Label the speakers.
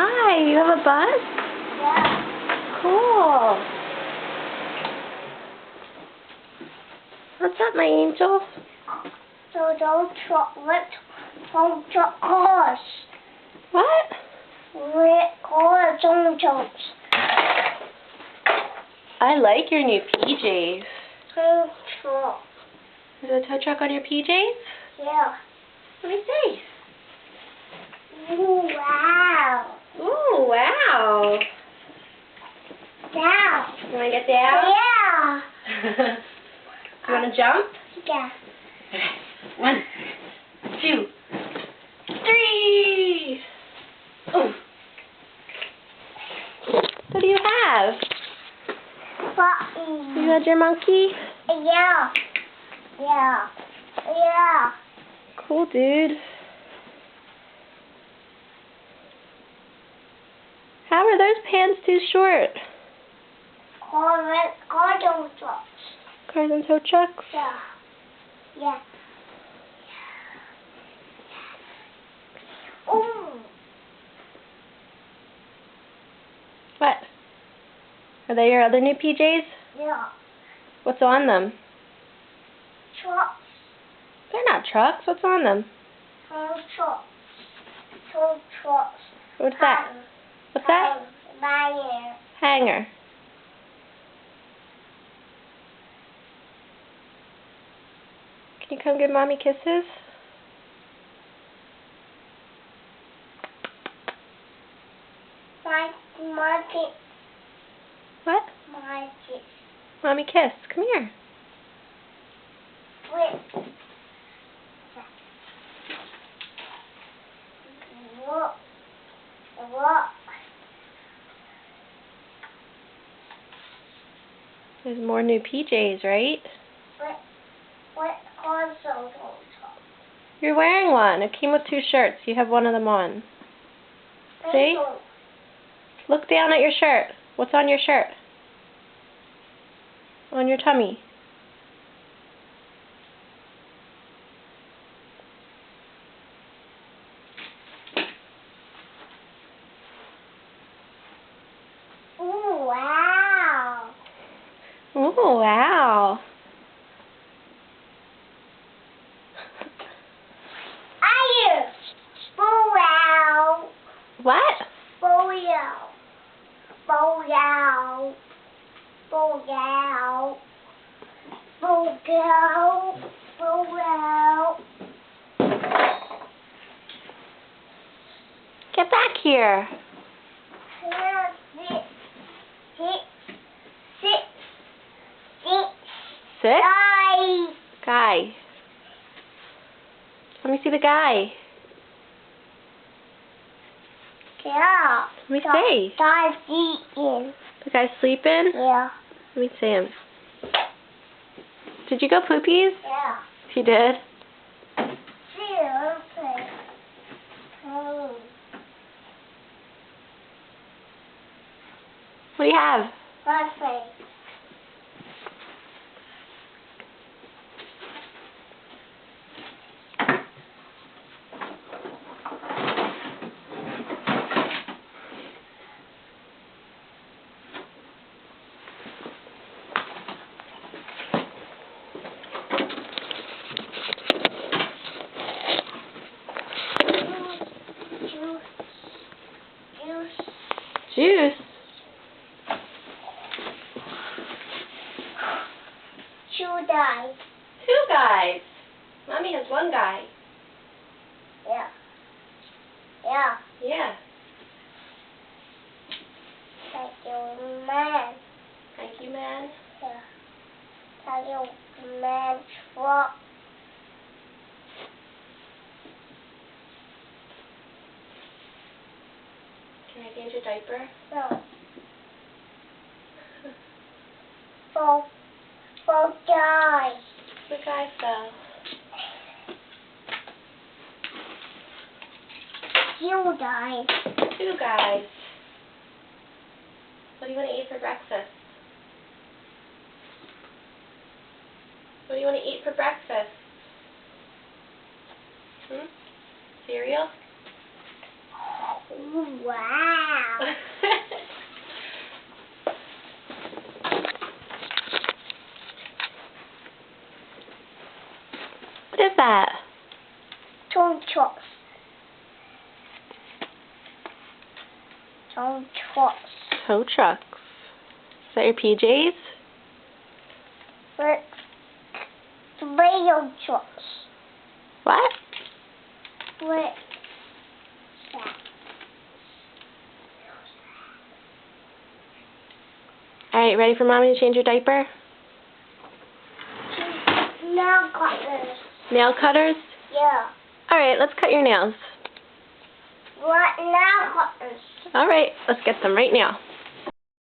Speaker 1: Hi, you have a bus?
Speaker 2: Yeah.
Speaker 1: Cool. What's up, my angel?
Speaker 2: So those chocolate from cars.
Speaker 1: What?
Speaker 2: Red cars on jumps.
Speaker 1: I like your new PJs.
Speaker 2: Tow truck.
Speaker 1: Is there a tow truck on your PJs?
Speaker 2: Yeah.
Speaker 1: Let me see.
Speaker 2: Ooh, wow.
Speaker 1: Ooh, wow.
Speaker 2: Down.
Speaker 1: You want to get down?
Speaker 2: Yeah.
Speaker 1: You want to jump?
Speaker 2: Yeah.
Speaker 1: Okay. 1, 2, 3. Oh. What do you have?
Speaker 2: Puppy.
Speaker 1: You got your monkey?
Speaker 2: Yeah. Yeah. Yeah.
Speaker 1: Cool, dude. How are those pants too short?
Speaker 2: Car don't trucks.
Speaker 1: Cars and tow trucks?
Speaker 2: Yeah. Yeah. Ooh.
Speaker 1: What? Are they your other new PJs?
Speaker 2: Yeah.
Speaker 1: What's on them?
Speaker 2: Trucks.
Speaker 1: They're not trucks. What's on them?
Speaker 2: Tow trucks. Tow trucks.
Speaker 1: What's that? What's that?
Speaker 2: Fire.
Speaker 1: Hanger. Can you come give mommy kisses?
Speaker 2: Market.
Speaker 1: What?
Speaker 2: Market.
Speaker 1: Mommy kiss. Come here.
Speaker 2: Flip. Walk. Walk.
Speaker 1: There's more new PJs, right?
Speaker 2: What console?
Speaker 1: You're wearing one. It came with 2 shirts. You have one of them on. See? Look down at your shirt. What's on your shirt? On your tummy.
Speaker 2: Ooh, wow.
Speaker 1: Ooh, wow.
Speaker 2: Iron. Wow.
Speaker 1: What?
Speaker 2: Bow-yow. Bow-yow. Bow-yow. Bow-yow. Bow-yow.
Speaker 1: Get back here.
Speaker 2: Sit. Sit. Sit. Sit.
Speaker 1: Sit.
Speaker 2: Guy.
Speaker 1: Guy. Let me see the guy.
Speaker 2: Yeah.
Speaker 1: Let me see.
Speaker 2: Guy's eating.
Speaker 1: The guy's sleeping?
Speaker 2: Yeah.
Speaker 1: Let me see him. Did you go poopies?
Speaker 2: Yeah.
Speaker 1: He did?
Speaker 2: See, okay. Oh.
Speaker 1: What do you have?
Speaker 2: Perfect.
Speaker 1: Juice?
Speaker 2: 2 guys.
Speaker 1: 2 guys. Mommy has 1 guy.
Speaker 2: Yeah. Yeah.
Speaker 1: Yeah.
Speaker 2: Thank you, man.
Speaker 1: Thank you, man.
Speaker 2: Yeah. Thank you, man. Truck.
Speaker 1: Can I change your diaper?
Speaker 2: No. For guys.
Speaker 1: The guy fell.
Speaker 2: You guys.
Speaker 1: 2 guys. What do you want to eat for breakfast? What do you want to eat for breakfast? Cereal?
Speaker 2: Wow.
Speaker 1: What is that?
Speaker 2: Toe trucks. Toe trucks.
Speaker 1: Tow trucks. Is that your PJs?
Speaker 2: Radio trucks.
Speaker 1: What?
Speaker 2: What? That.
Speaker 1: Alright, ready for Mommy to change your diaper?
Speaker 2: Nail cutters.
Speaker 1: Nail cutters?
Speaker 2: Yeah.
Speaker 1: Alright, let's cut your nails.
Speaker 2: What nail cutters?
Speaker 1: Alright, let's get them right now.